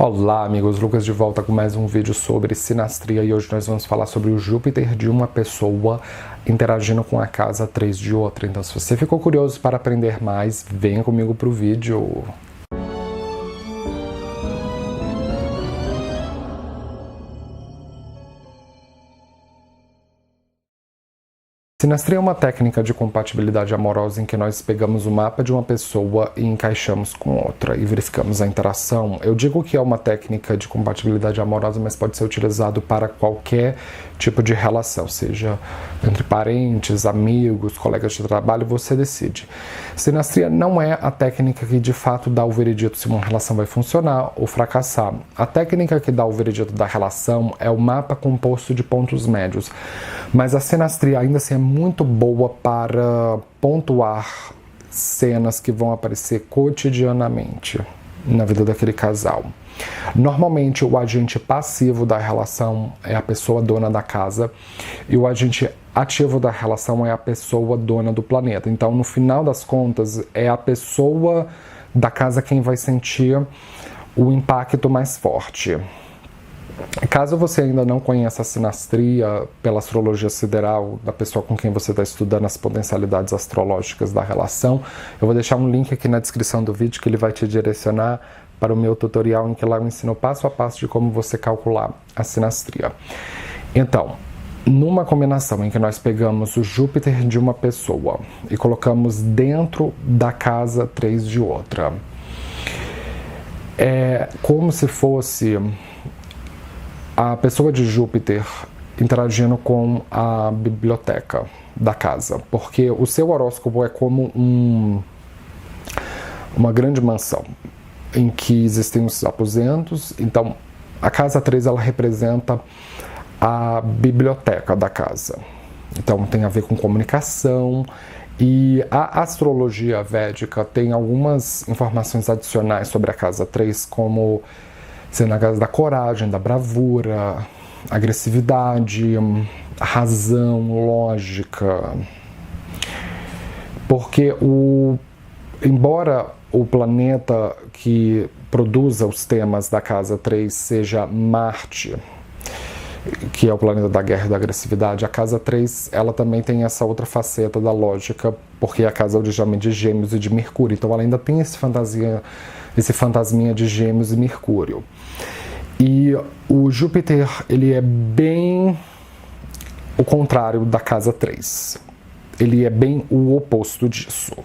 Olá amigos, Lucas de volta com mais um vídeo sobre sinastria e hoje nós vamos falar sobre o Júpiter de uma pessoa interagindo com a casa 3 de outra. Então se você ficou curioso para aprender mais, venha comigo para o vídeo. Sinastria é uma técnica de compatibilidade amorosa em que nós pegamos o mapa de uma pessoa e encaixamos com outra e verificamos a interação. Eu digo que é uma técnica de compatibilidade amorosa, mas pode ser utilizado para qualquer tipo de relação, seja entre parentes, amigos, colegas de trabalho, você decide. Sinastria não é a técnica que de fato dá o veredito se uma relação vai funcionar ou fracassar. A técnica que dá o veredito da relação é o mapa composto de pontos médios, mas a sinastria ainda assim é muito boa para pontuar cenas que vão aparecer cotidianamente na vida daquele casal. Normalmente o agente passivo da relação é a pessoa dona da casa e o agente ativo da relação é a pessoa dona do planeta. Então, no final das contas, é a pessoa da casa quem vai sentir o impacto mais forte. Caso você ainda não conheça a sinastria pela astrologia sideral da pessoa com quem você está estudando as potencialidades astrológicas da relação, eu vou deixar um link aqui na descrição do vídeo que ele vai te direcionar para o meu tutorial em que lá eu ensino passo a passo de como você calcular a sinastria. Então, numa combinação em que nós pegamos o Júpiter de uma pessoa e colocamos dentro da casa 3 de outra, é como se fosse a pessoa de Júpiter interagindo com a biblioteca da casa, porque o seu horóscopo é como uma grande mansão em que existem os aposentos. Então a casa 3 ela representa a biblioteca da casa, então tem a ver com comunicação. E a astrologia védica tem algumas informações adicionais sobre a casa 3, como sendo a casa da coragem, da bravura, agressividade, razão, lógica. Porque embora o planeta que produza os temas da casa 3 seja Marte, que é o planeta da guerra e da agressividade, a casa 3 ela também tem essa outra faceta da lógica, porque é a casa originalmente de Gêmeos e de Mercúrio. Então ela ainda tem esse fantasminha de Gêmeos e Mercúrio. E o Júpiter, ele é bem o contrário da casa 3. Ele é bem o oposto disso,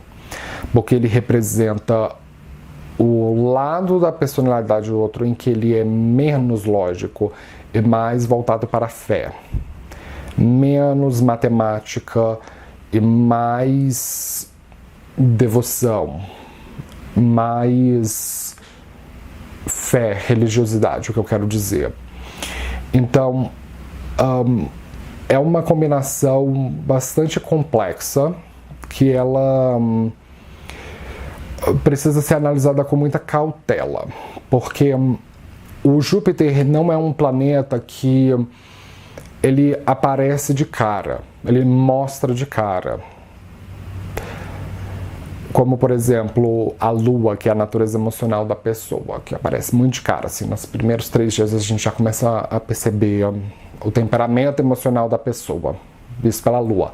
porque ele representa o lado da personalidade do outro em que ele é menos lógico e mais voltado para a fé, menos matemática e mais devoção, mais fé, religiosidade, o que eu quero dizer. Então, é uma combinação bastante complexa que ela precisa ser analisada com muita cautela, porque o Júpiter não é um planeta que ele aparece de cara, ele mostra de cara. Como, por exemplo, a Lua, que é a natureza emocional da pessoa, que aparece muito de cara. Assim, nos primeiros 3 dias a gente já começa a perceber o temperamento emocional da pessoa, visto pela Lua.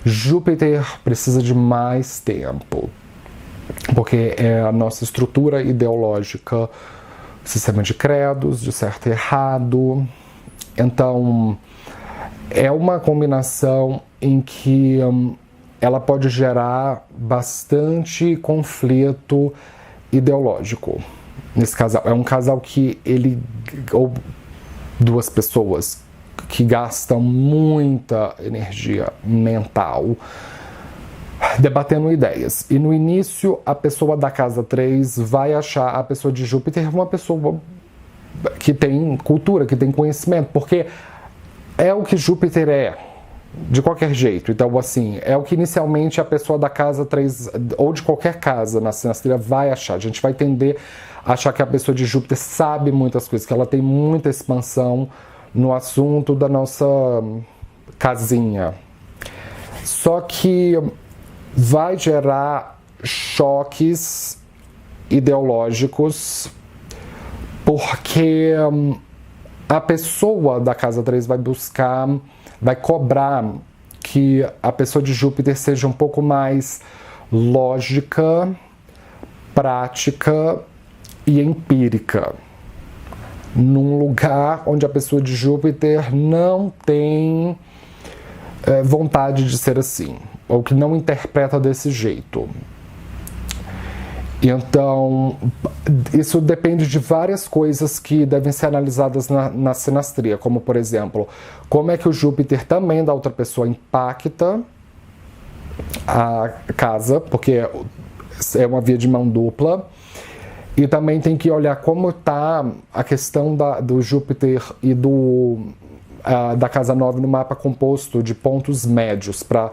Júpiter precisa de mais tempo, porque é a nossa estrutura ideológica, sistema de credos, de certo e errado. Então, é uma combinação em que ela pode gerar bastante conflito ideológico. Nesse casal, é um casal que ou duas pessoas que gastam muita energia mental debatendo ideias. E no início, a pessoa da casa 3 vai achar a pessoa de Júpiter uma pessoa que tem cultura, que tem conhecimento, porque é o que Júpiter é, de qualquer jeito. Então, assim, é o que inicialmente a pessoa da casa 3, ou de qualquer casa na sinastria, vai achar. A gente vai tender a achar que a pessoa de Júpiter sabe muitas coisas, que ela tem muita expansão no assunto da nossa casinha. Só que vai gerar choques ideológicos Porque a pessoa da casa 3 vai cobrar que a pessoa de Júpiter seja um pouco mais lógica, prática e empírica, num lugar onde a pessoa de Júpiter não tem vontade de ser assim, ou que não interpreta desse jeito. Então, isso depende de várias coisas que devem ser analisadas na sinastria, como, por exemplo, como é que o Júpiter também da outra pessoa impacta a casa, porque é uma via de mão dupla, e também tem que olhar como está a questão do Júpiter e da casa 9 no mapa composto de pontos médios, para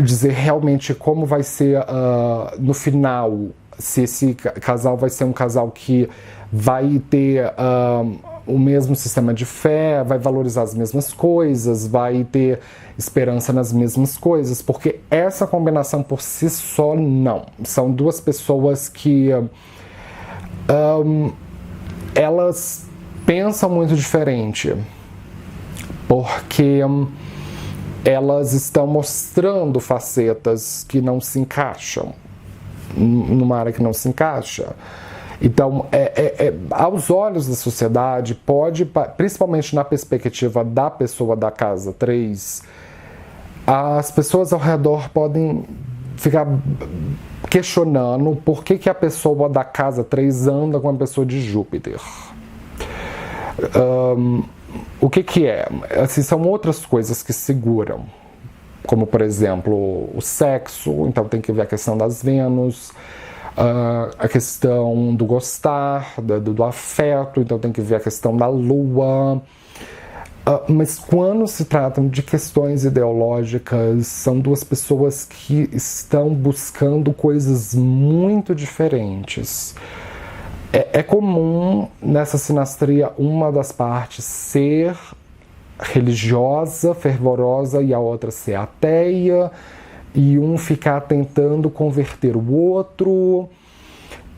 dizer realmente como vai ser no final, se esse casal vai ser um casal que vai ter o mesmo sistema de fé, vai valorizar as mesmas coisas, vai ter esperança nas mesmas coisas, porque essa combinação por si só não. São duas pessoas que elas pensam muito diferente, porque elas estão mostrando facetas que não se encaixam, numa área que não se encaixa. Então, aos olhos da sociedade, pode, principalmente na perspectiva da pessoa da casa 3, as pessoas ao redor podem ficar questionando por que a pessoa da casa 3 anda com a pessoa de Júpiter. O que é? Assim, são outras coisas que seguram, como, por exemplo, o sexo, então tem que ver a questão das Vênus, a questão do gostar, do afeto, então tem que ver a questão da Lua. Mas quando se tratam de questões ideológicas, são duas pessoas que estão buscando coisas muito diferentes. É comum nessa sinastria uma das partes ser religiosa, fervorosa, e a outra ser ateia, e um ficar tentando converter o outro.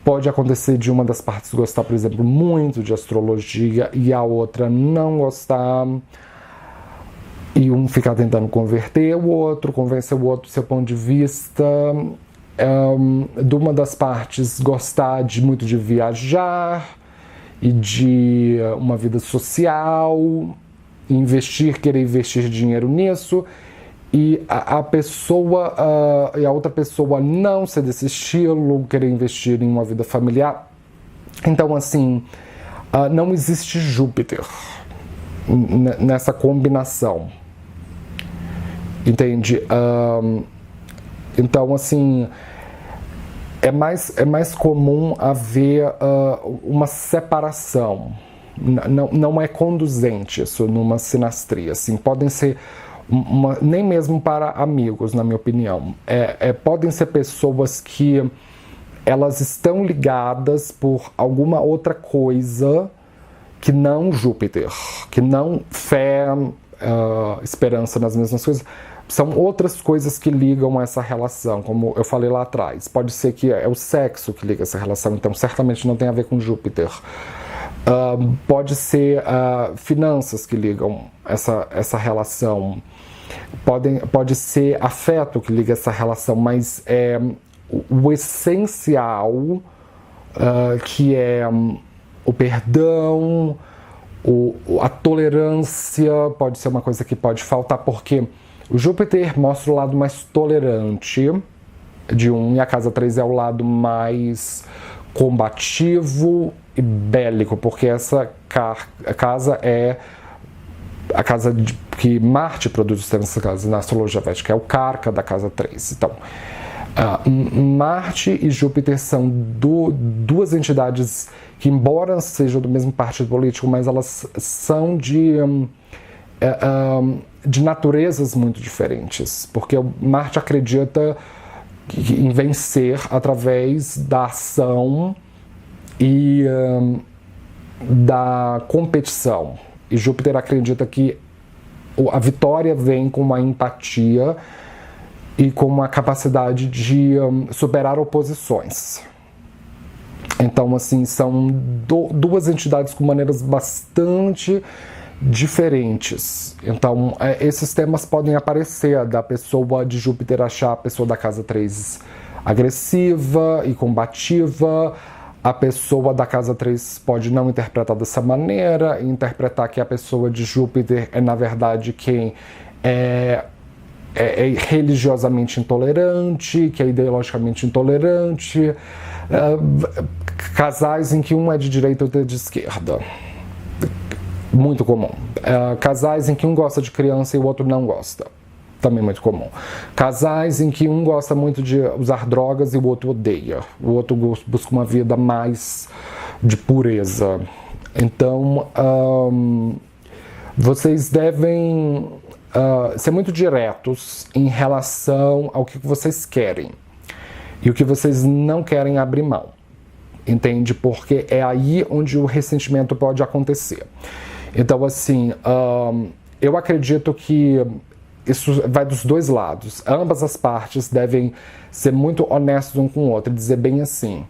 Pode acontecer de uma das partes gostar, por exemplo, muito de astrologia e a outra não gostar, e um ficar tentando converter o outro, convencer o outro do seu ponto de vista. De uma das partes gostar muito de viajar e de uma vida social, querer investir dinheiro nisso, e a outra pessoa não ser desse estilo, querer investir em uma vida familiar. Então, assim, não existe Júpiter nessa combinação, entende? Então, assim, é mais comum haver uma separação. Não é conduzente isso numa sinastria. Assim, podem ser, nem mesmo para amigos, na minha opinião. Podem ser pessoas que elas estão ligadas por alguma outra coisa que não Júpiter, que não fé, esperança nas mesmas coisas. São outras coisas que ligam essa relação, como eu falei lá atrás. Pode ser que é o sexo que liga essa relação, então certamente não tem a ver com Júpiter. Pode ser finanças que ligam essa relação. Pode ser afeto que liga essa relação, mas o essencial, que é o perdão, a tolerância, pode ser uma coisa que pode faltar, porque o Júpiter mostra o lado mais tolerante de um, e a casa 3 é o lado mais combativo e bélico, porque essa casa é a casa que Marte produz nessa casa, na astrologia védica, é o Karka da casa 3. Então, Marte e Júpiter são duas entidades que, embora sejam do mesmo partido político, mas elas são de naturezas muito diferentes, porque o Marte acredita em vencer através da ação e da competição, e Júpiter acredita que a vitória vem com uma empatia e com uma capacidade de superar oposições. Então, assim, são duas entidades com maneiras bastante diferentes. Então, esses temas podem aparecer da pessoa de Júpiter achar a pessoa da casa 3 agressiva e combativa. A pessoa da casa 3 pode não interpretar dessa maneira e interpretar que a pessoa de Júpiter é, na verdade, quem é religiosamente intolerante, que é ideologicamente intolerante. Casais em que um é de direita e outro é de esquerda. Muito comum. Casais em que um gosta de criança e o outro não gosta. Também muito comum. Casais em que um gosta muito de usar drogas e o outro odeia. O outro busca uma vida mais de pureza. Então, vocês devem ser muito diretos em relação ao que vocês querem e o que vocês não querem abrir mão. Entende? Porque é aí onde o ressentimento pode acontecer. Então, assim, eu acredito que isso vai dos dois lados. Ambas as partes devem ser muito honestos um com o outro e dizer bem assim: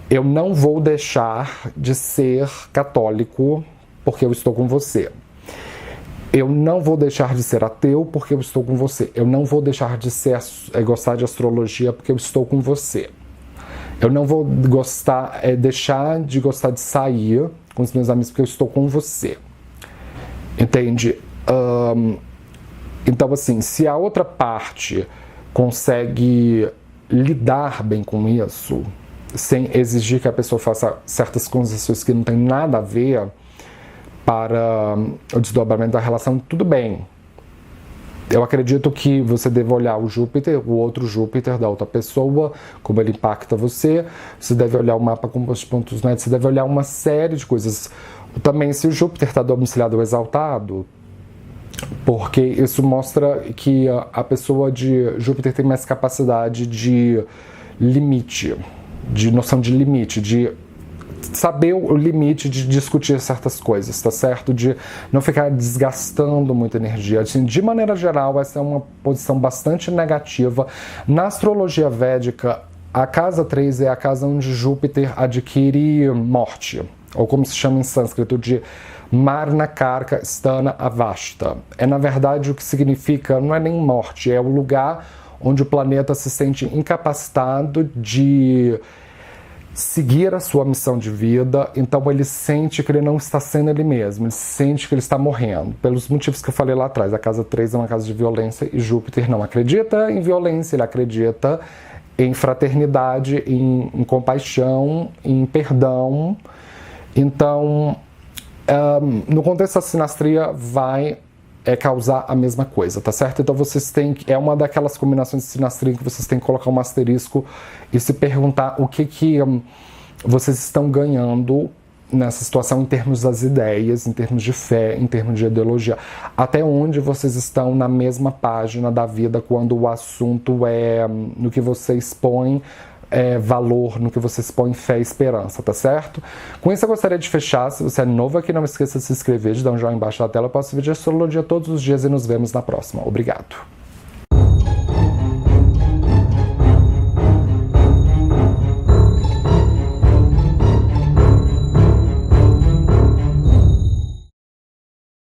eu não vou deixar de ser católico porque eu estou com você. Eu não vou deixar de ser ateu porque eu estou com você. Eu não vou deixar de gostar de astrologia porque eu estou com você. Eu não vou deixar de gostar de sair com os meus amigos porque eu estou com você. Entende? Então, assim, se a outra parte consegue lidar bem com isso, sem exigir que a pessoa faça certas concessões que não tem nada a ver para o desdobramento da relação, tudo bem. Eu acredito que você deve olhar o Júpiter, o outro Júpiter da outra pessoa, como ele impacta você. Você deve olhar o mapa composto de pontos médios, você deve olhar uma série de coisas. Também, se o Júpiter está domiciliado ou exaltado, porque isso mostra que a pessoa de Júpiter tem mais capacidade de limite, de noção de limite, de saber o limite de discutir certas coisas, tá certo? De não ficar desgastando muita energia. Assim, de maneira geral, essa é uma posição bastante negativa. Na astrologia védica, a casa 3 é a casa onde Júpiter adquire morte, ou como se chama em sânscrito, de Marna Karka Sthana Avashta. É, na verdade, o que significa, não é nem morte, é o lugar onde o planeta se sente incapacitado de seguir a sua missão de vida. Então ele sente que ele não está sendo ele mesmo, ele sente que ele está morrendo, pelos motivos que eu falei lá atrás. A casa 3 é uma casa de violência e Júpiter não acredita em violência, ele acredita em fraternidade, em compaixão, em perdão. Então, no contexto da sinastria, vai causar a mesma coisa, tá certo? Então vocês têm, é uma daquelas combinações de sinastria que vocês têm que colocar um asterisco e se perguntar o que vocês estão ganhando nessa situação em termos das ideias, em termos de fé, em termos de ideologia. Até onde vocês estão na mesma página da vida quando o assunto é no que vocês põem valor, no que vocês põem fé e esperança, tá certo? Com isso eu gostaria de fechar. Se você é novo aqui, não esqueça de se inscrever, de dar um joinha embaixo da tela. Eu posto vídeo de astrologia todos os dias e nos vemos na próxima. Obrigado!